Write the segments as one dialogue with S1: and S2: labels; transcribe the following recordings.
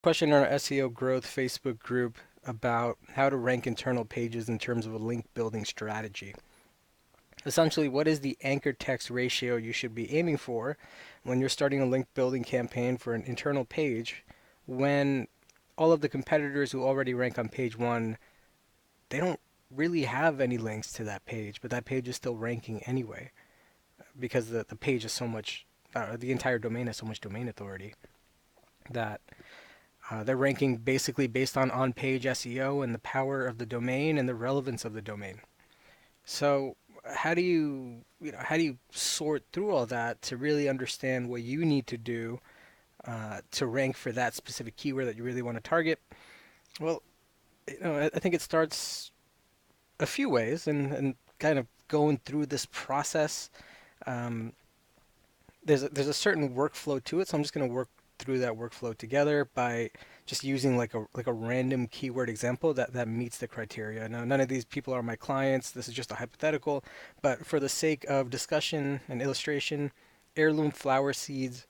S1: Question on our SEO growth Facebook group about how to rank internal pages in terms of a link building strategy. Essentially, what is the anchor text ratio you should be aiming for when you're starting a link building campaign for an internal page when all of the competitors who already rank on page one, they don't really have any links to that page, but that page is still ranking anyway because the page is so much, the entire domain has so much domain authority that they're ranking basically based on on-page SEO and the power of the domain and the relevance of the domain. So how do you sort through all that to really understand what you need to do to rank for that specific keyword that you really want to target? Well, I think it starts a few ways, and kind of going through this process. Um, there's a certain workflow to it, so I'm just going to work through that workflow together by just using like a random keyword example that meets the criteria. Now, none of these people are my clients. This is just a hypothetical, but for the sake of discussion and illustration, heirloom flower seeds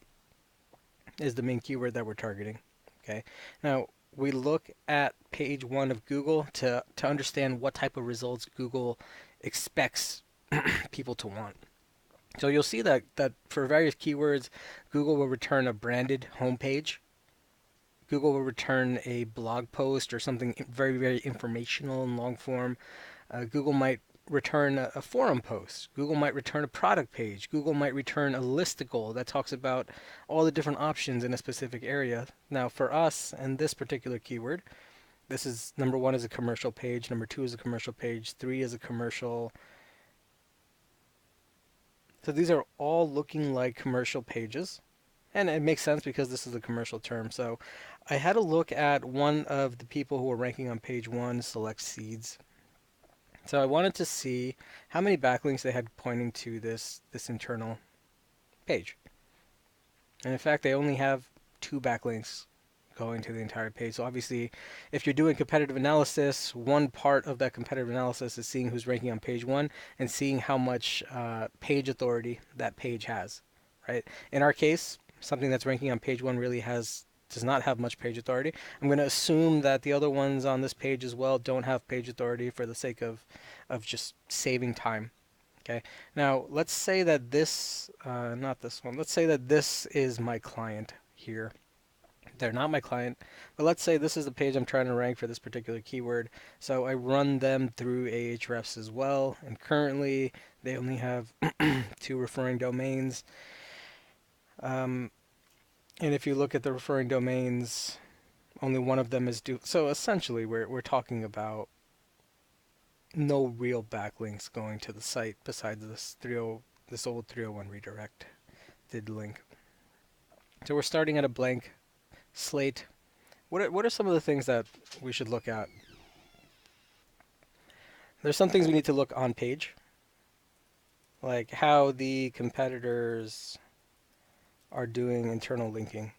S1: is the main keyword that we're targeting. Okay. Now, we look at page one of Google to understand what type of results Google expects people to want. So you'll see that for various keywords, Google will return a branded homepage. Google will return a blog post or something very, very informational and long form. Google might return a forum post. Google might return a product page. Google might return a listicle that talks about all the different options in a specific area. Now, for us and this particular keyword, this is number one is a commercial page, number two is a commercial page, three is a commercial. So these are all looking like commercial pages. And it makes sense because this is a commercial term. So I had a look at one of the people who were ranking on page one, Select Seeds. So I wanted to see how many backlinks they had pointing to this internal page. And in fact, they only have two backlinks going to the entire page. So obviously, if you're doing competitive analysis, one part of that competitive analysis is seeing who's ranking on page one and seeing how much page authority that page has, right? In our case, something that's ranking on page one really has does not have much page authority. I'm going to assume that the other ones on this page as well don't have page authority for the sake of just saving time. Okay. Now let's say that this, not this one. Let's say that this is my client here. They're not my client, but let's say this is the page I'm trying to rank for this particular keyword. So I run them through Ahrefs as well, and currently they only have two referring domains. Um, and if you look at the referring domains, only one of them is due. So essentially, we're talking about no real backlinks going to the site besides this old 301 redirect did link. So we're starting at a blank slate. What are some of the things that we should look at? There's some things we need to look on page, like how the competitors are doing internal linking,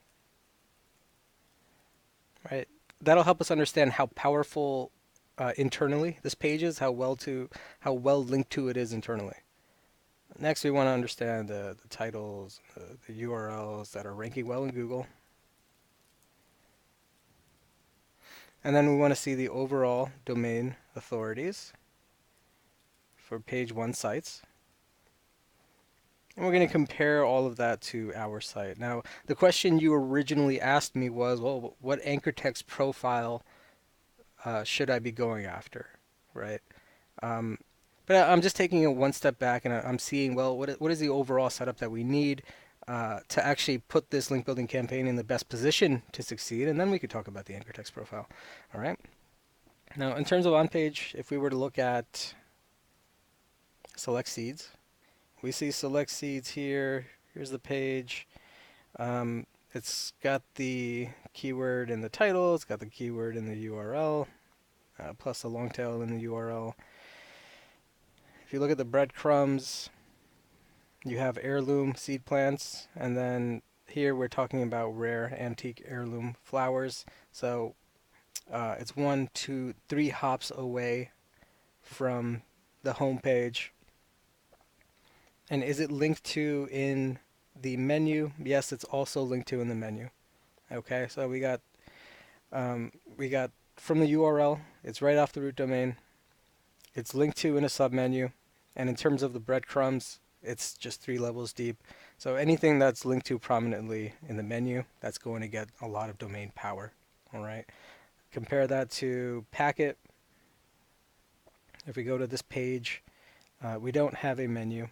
S1: right? That'll help us understand how powerful internally this page is, how well linked to it is internally. Next, we want to understand the titles, the URLs that are ranking well in Google. And then we want to see the overall domain authorities for page one sites. And we're going to compare all of that to our site. Now, the question you originally asked me was, well, what anchor text profile should I be going after, right? Um, but I'm just taking it one step back and I'm seeing, well, what is the overall setup that we need to actually put this link building campaign in the best position to succeed, and then we could talk about the anchor text profile. All right. Now, in terms of on page, if we were to look at select seeds, we see select seeds here. Here's the page. It's got the keyword in the title. It's got the keyword in the URL, plus a long tail in the URL. If you look at the breadcrumbs, you have heirloom seed plants, and then here we're talking about rare antique heirloom flowers. So it's 1, 2, 3 hops away from the home page. And is it linked to in the menu? Yes, it's also linked to in the menu. Okay, so we got We got from the URL, it's right off the root domain. It's linked to in a submenu. And in terms of the breadcrumbs, it's just 3 levels deep. So anything that's linked to prominently in the menu, that's going to get a lot of domain power. All right. Compare that to Packet. If we go to this page, we don't have a menu.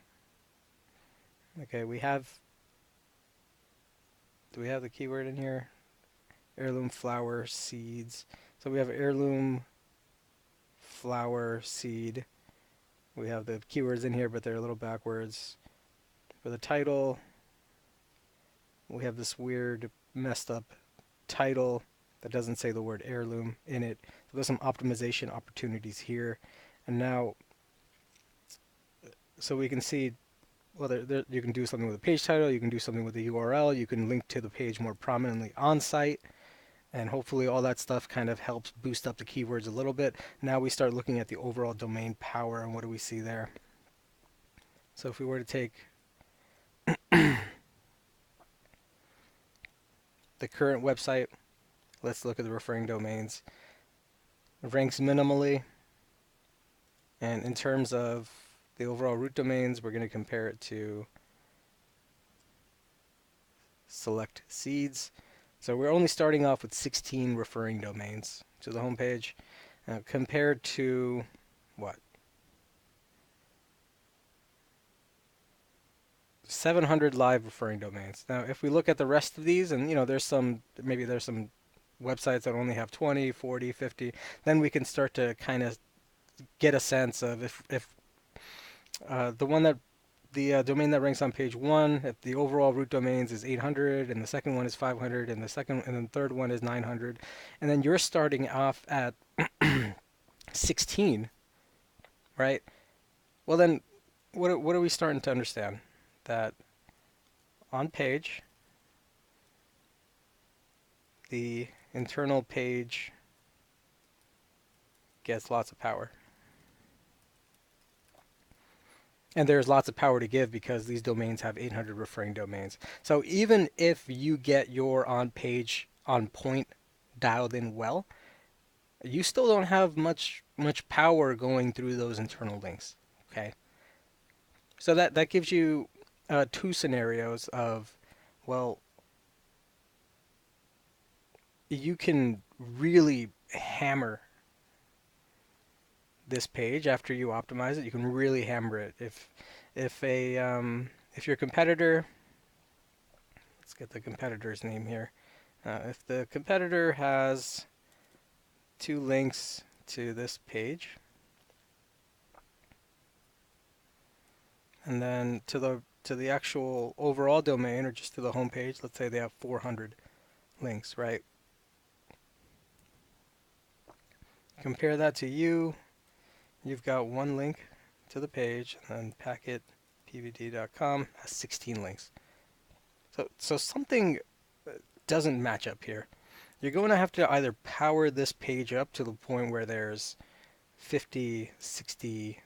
S1: Okay, do we have the keyword in here? Heirloom flower seeds. So we have heirloom flower seed. We have the keywords in here, but they're a little backwards. For the title, we have this weird, messed up title that doesn't say the word heirloom in it. So there's some optimization opportunities here. And now, so we can see, well, you can do something with the page title, you can do something with the URL, you can link to the page more prominently on site, and hopefully all that stuff kind of helps boost up the keywords a little bit. Now we start looking at the overall domain power, and what do we see there? So if we were to take the current website, let's look at the referring domains. It ranks minimally, and in terms of the overall root domains, we're going to compare it to select seeds. So we're only starting off with 16 referring domains to the homepage, compared to what? 700 live referring domains. Now, if we look at the rest of these, and maybe there's some websites that only have 20, 40, 50, then we can start to kind of get a sense of if the one that the domain that ranks on page one, if the overall root domains is 800, and the second one is 500, and the third one is 900, and then you're starting off at 16, right? Well, then, what are we starting to understand? That on page, the internal page gets lots of power. And there's lots of power to give because these domains have 800 referring domains. So even if you get your on page, on point dialed in well, you still don't have much power going through those internal links. Okay. So that gives you two scenarios of, well, you can really hammer this page after you optimize it. You can really hammer it. If your competitor, let's get the competitor's name here. If the competitor has 2 links to this page, and then to the actual overall domain, or just to the home page, let's say they have 400 links, right? Compare that to you. You've got 1 link to the page, and then packetpvd.com has 16 links. So something doesn't match up here. You're going to have to either power this page up to the point where there's 50, 60,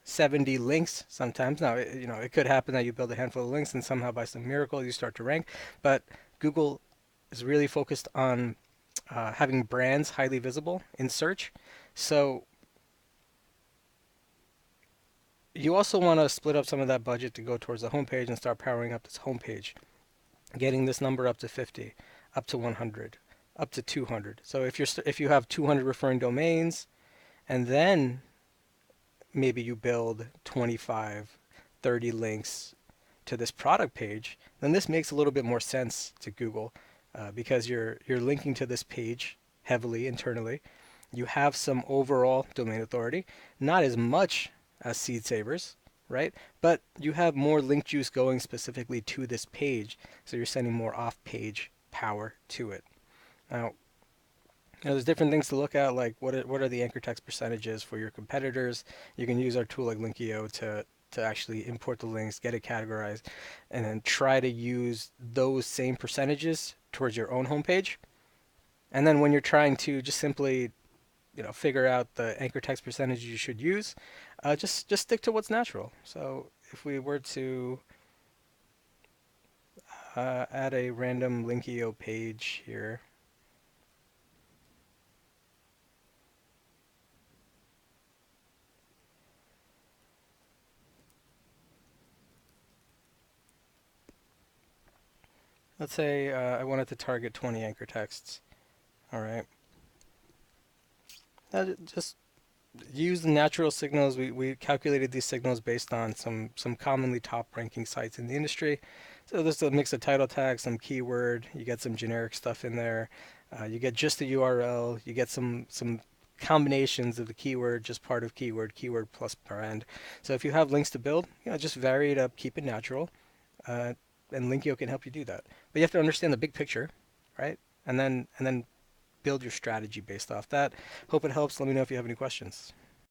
S1: 70 links sometimes. Now, it could happen that you build a handful of links and somehow by some miracle you start to rank, but Google is really focused on having brands highly visible in search. So you also want to split up some of that budget to go towards the homepage and start powering up this homepage, getting this number up to 50, up to 100, up to 200. So if you have 200 referring domains, and then maybe you build 25, 30 links to this product page, then this makes a little bit more sense to Google, because you're linking to this page heavily internally. You have some overall domain authority, not as much as Seed Savers, right? But you have more link juice going specifically to this page, so you're sending more off-page power to it. Now, there's different things to look at, like what are the anchor text percentages for your competitors. You can use our tool like Linkio to actually import the links, get it categorized, and then try to use those same percentages towards your own homepage. And then when you're trying to just simply figure out the anchor text percentage you should use, just stick to what's natural. So if we were to add a random Linkio page here, Let's say I wanted to target 20 anchor texts. All right. Just use the natural signals. We calculated these signals based on some commonly top ranking sites in the industry. So there's a mix of title tags, some keyword. You get some generic stuff in there. You get just the URL. You get some combinations of the keyword, just part of keyword, keyword plus brand. So if you have links to build, just vary it up, keep it natural, uh, and Linkio can help you do that. But you have to understand the big picture, right? And then build your strategy based off that. Hope it helps. Let me know if you have any questions.